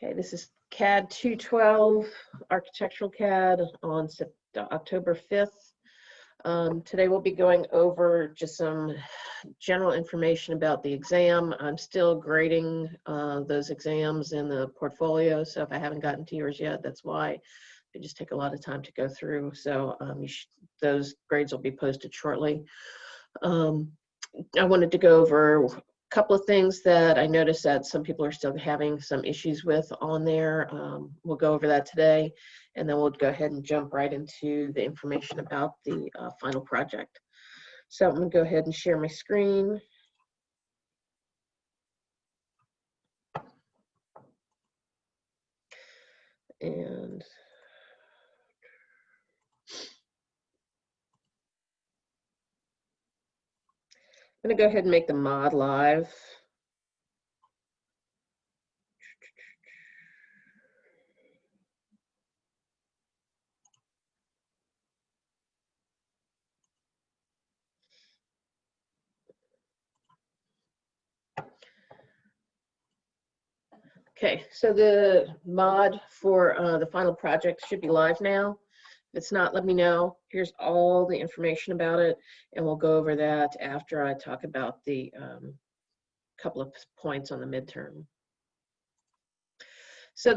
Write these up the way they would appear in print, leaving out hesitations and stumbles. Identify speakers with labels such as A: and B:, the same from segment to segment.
A: Okay, this is CAD 212, architectural CAD on October 5th. Today we'll be going over just some general information about the exam. I'm still grading those exams in the portfolio, so if I haven't gotten to yours yet, that's why. It just take a lot of time to go through, so those grades will be posted shortly. I wanted to go over a couple of things that I noticed that some people are still having some issues with on there. We'll go over that today, and then we'll go ahead and jump right into the information about the final project. So I'm going to go ahead and share my screen. And I'm going to go ahead and make the mod live. Okay, so the mod for the final project should be live now. If it's not, let me know. Here's all the information about it, and we'll go over that after I talk about the couple of points on the midterm. So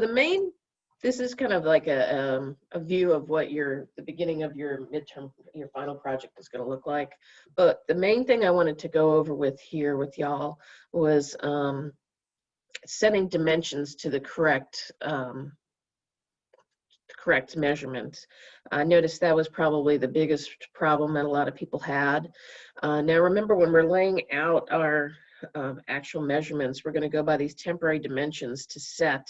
A: this is kind of like a view of what the beginning of your midterm, your final project is going to look like. But the main thing I wanted to go over with y'all was setting dimensions to the correct measurements. I noticed that was probably the biggest problem that a lot of people had. Now remember, when we're laying out our actual measurements, we're going to go by these temporary dimensions to set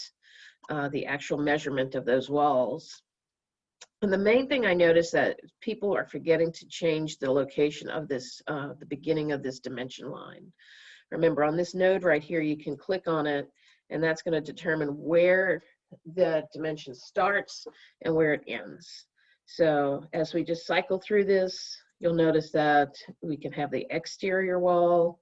A: the actual measurement of those walls. And the main thing I noticed that people are forgetting to change the location of this, the beginning of this dimension line. Remember, on this node right here, you can click on it, and that's going to determine where the dimension starts and where it ends. So as we just cycle through this, you'll notice that we can have the exterior wall,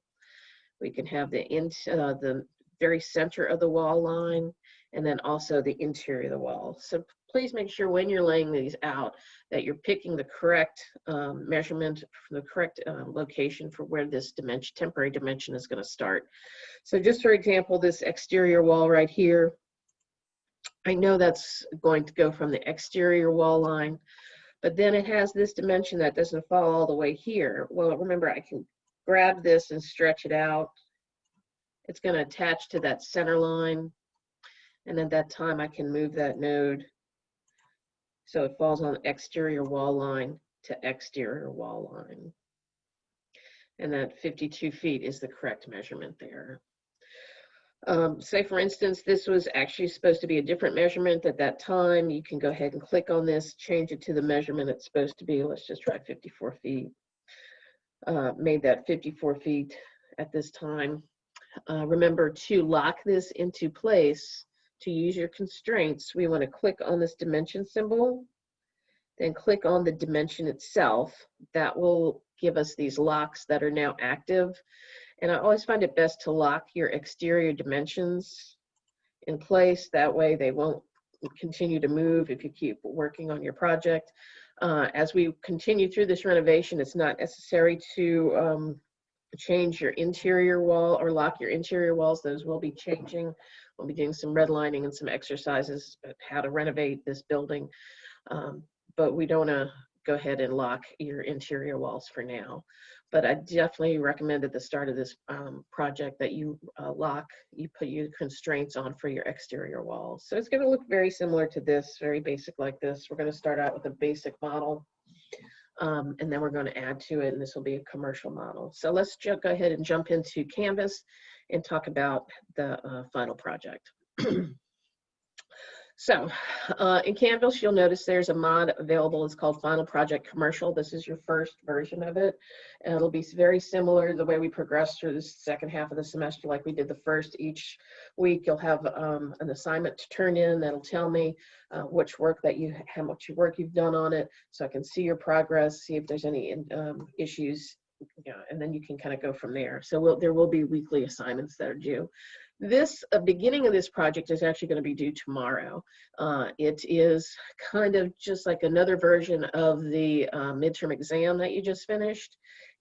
A: we can have the very center of the wall line, and then also the interior of the wall. So please make sure when you're laying these out that you're picking the correct measurement, the correct location for where this temporary dimension is going to start. So just for example, this exterior wall right here, I know that's going to go from the exterior wall line, but then it has this dimension that doesn't fall all the way here. Well, remember, I can grab this and stretch it out. It's going to attach to that center line, and at that time I can move that node so it falls on exterior wall line to exterior wall line. And that 52 feet is the correct measurement there. Say for instance, this was actually supposed to be a different measurement at that time. You can go ahead and click on this, change it to the measurement it's supposed to be. Let's just try 54 feet. Made that 54 feet at this time. Remember, to lock this into place, to use your constraints, we want to click on this dimension symbol, then click on the dimension itself. That will give us these locks that are now active. And I always find it best to lock your exterior dimensions in place. That way they won't continue to move if you keep working on your project. As we continue through this renovation, it's not necessary to change your interior wall or lock your interior walls. Those will be changing. We'll be doing some redlining and some exercises about how to renovate this building. But we don't want to go ahead and lock your interior walls for now. But I definitely recommend at the start of this project that you put your constraints on for your exterior walls. So it's going to look very similar to this, very basic like this. We're going to start out with a basic model, and then we're going to add to it, and this will be a commercial model. So let's go ahead and jump into Canvas and talk about the final project. So in Canvas, you'll notice there's a mod available. It's called Final Project Commercial. This is your first version of it. And it'll be very similar the way we progress through the second half of the semester like we did the first. Each week you'll have an assignment to turn in that'll tell me how much work you've done on it, so I can see your progress, see if there's any issues yeah, and then you can kind of go from there. So there will be weekly assignments that are due. This beginning of this project is actually going to be due tomorrow. It is kind of just like another version of the midterm exam that you just finished,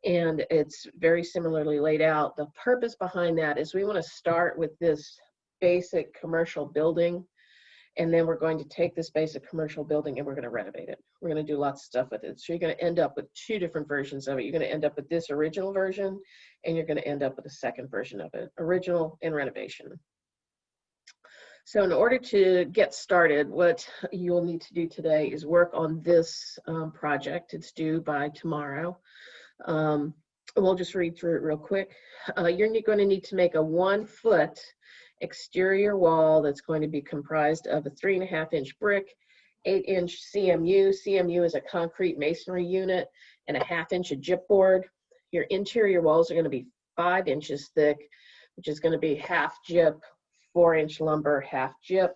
A: and it's very similarly laid out. The purpose behind that is we want to start with this basic commercial building, and then we're going to take this basic commercial building and we're going to renovate it. We're going to do lots of stuff with it. So you're going to end up with two different versions of it. You're going to end up with this original version, and you're going to end up with a second version of it, original and renovation. So in order to get started, what you'll need to do today is work on this project. It's due by tomorrow. We'll just read through it real quick. You're going to need to make a 1-foot exterior wall that's going to be comprised of a 3.5-inch brick, 8-inch CMU. CMU is a concrete masonry unit, and a 1/2 inch of gypboard. Your interior walls are going to be 5 inches thick, which is going to be 1/2 gyp, 4-inch lumber, 1/2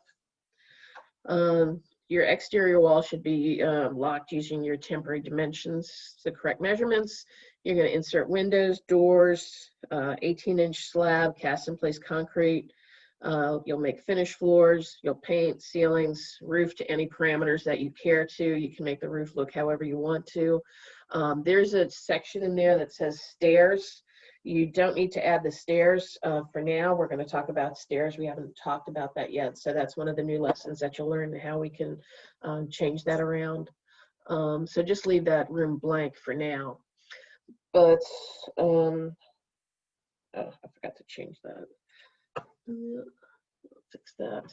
A: gyp. Your exterior wall should be locked using your temporary dimensions, the correct measurements. You're going to insert windows, doors, 18-inch slab, cast in place concrete. You'll make finished floors, you'll paint ceilings, roof to any parameters that you care to. You can make the roof look however you want to. There's a section in there that says stairs. You don't need to add the stairs for now. We're going to talk about stairs. We haven't talked about that yet. So that's one of the new lessons that you'll learn, how we can change that around. So just leave that room blank for now. But, oh, I forgot to change that. I'll fix that.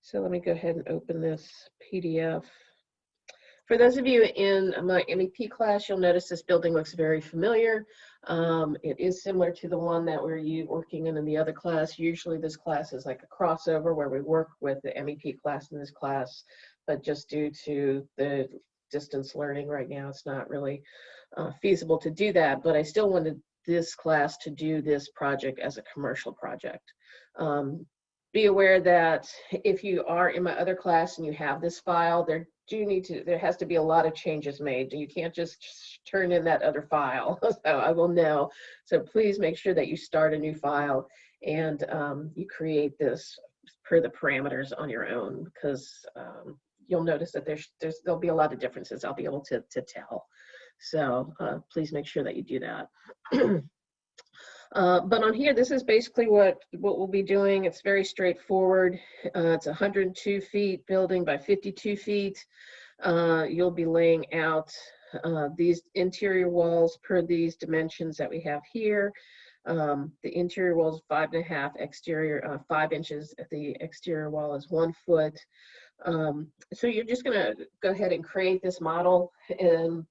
A: So let me go ahead and open this PDF. For those of you in my MEP class, you'll notice this building looks very familiar. It is similar to the one that we're working in the other class. Usually this class is like a crossover where we work with the MEP class in this class, but just due to the distance learning right now, it's not really feasible to do that. But I still wanted this class to do this project as a commercial project. Be aware that if you are in my other class and you have this file, there has to be a lot of changes made. You can't just turn in that other file. So I will know. So please make sure that you start a new file and you create this per the parameters on your own, because you'll notice that there'll be a lot of differences I'll be able to tell. So please make sure that you do that. But on here, this is basically what we'll be doing. It's very straightforward. It's 102 feet building by 52 feet. You'll be laying out these interior walls per these dimensions that we have here. The interior wall is 5.5, exterior 5 inches. The exterior wall is 1 foot. So you're just gonna go ahead and create this model. In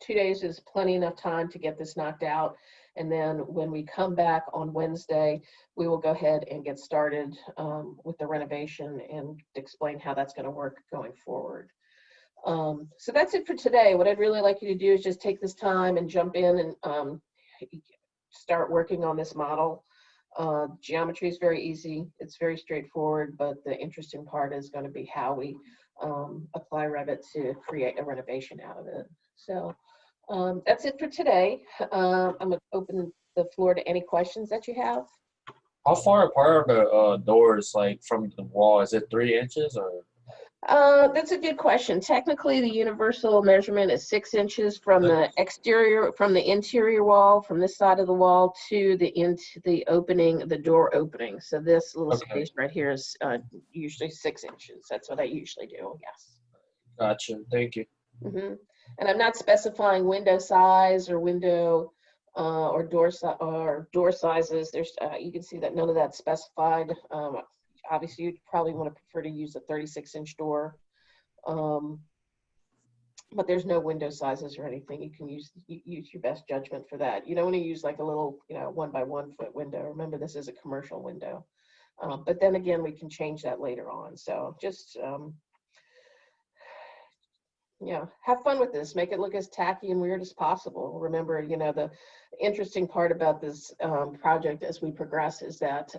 A: 2 days is plenty enough time to get this knocked out. And then when we come back on Wednesday, we will go ahead and get started with the renovation and explain how that's going to work going forward. So that's it for today. What I'd really like you to do is just take this time and jump in and start working on this model. Geometry is very easy. It's very straightforward, but the interesting part is going to be how we apply Revit to create a renovation out of it. So that's it for today. I'm going to open the floor to any questions that you have.
B: How far apart are the doors, like from the wall? Is it 3 inches or?
A: That's a good question. Technically, the universal measurement is 6 inches from the exterior, from the interior wall, from this side of the wall to the opening, the door opening. So this little space right here is usually 6 inches. That's what I usually do. Yes.
B: Gotcha. Thank you.
A: Mm-hmm. And I'm not specifying window size or window or door sizes. There's you can see that none of that's specified. Obviously, you'd probably want to prefer to use a 36-inch door, but there's no window sizes or anything. You can use your best judgment for that. You don't want to use like a little 1 by 1 foot window. Remember, this is a commercial window. But then again, we can change that later on. So just have fun with this. Make it look as tacky and weird as possible. Remember, the interesting part about this project as we progress is that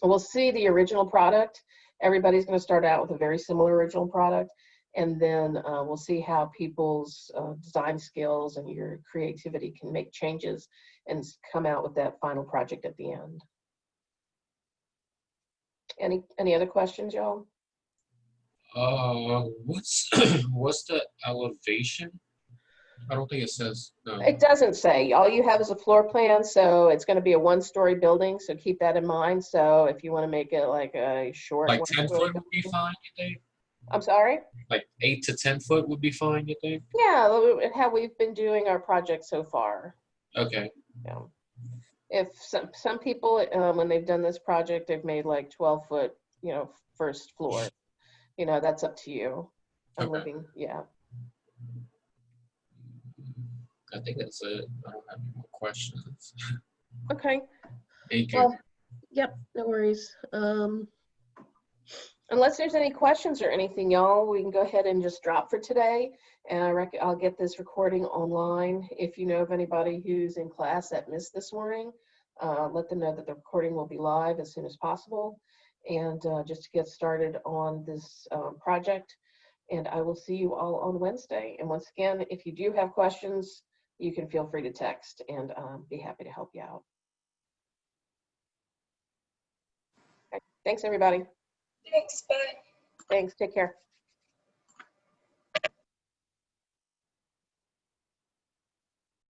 A: we'll see the original product. Everybody's going to start out with a very similar original product. And then we'll see how people's design skills and your creativity can make changes and come out with that final project at the end. Any other questions, y'all?
C: What's what's the elevation? I don't think it says. No.
A: It doesn't say. All you have is a floor plan, so it's going to be a one-story building, so keep that in mind. So if you want to make it like a short
C: Like 10
A: one-story
C: foot would be
A: building.
C: fine, you think?
A: I'm sorry?
C: Like 8 to 10 foot would be fine, you think?
A: Yeah, how we've been doing our project so far.
C: Okay.
A: Yeah. If some people, when they've done this project, they've made like 12-foot, first floor. That's up to you. I'm
C: Okay.
A: looking, yeah.
C: I think that's it. I don't have any more questions.
A: Okay.
C: Thank you.
A: Well, yep, no worries. Unless there's any questions or anything, y'all, we can go ahead and just drop for today. And I'll get this recording online. If you know of anybody who's in class that missed this morning, let them know that the recording will be live as soon as possible. And just to get started on this project. And I will see you all on Wednesday. And once again, if you do have questions, you can feel free to text, and be happy to help you out. Okay. Thanks, everybody.
D: Thanks, bye.
A: Thanks. Take care.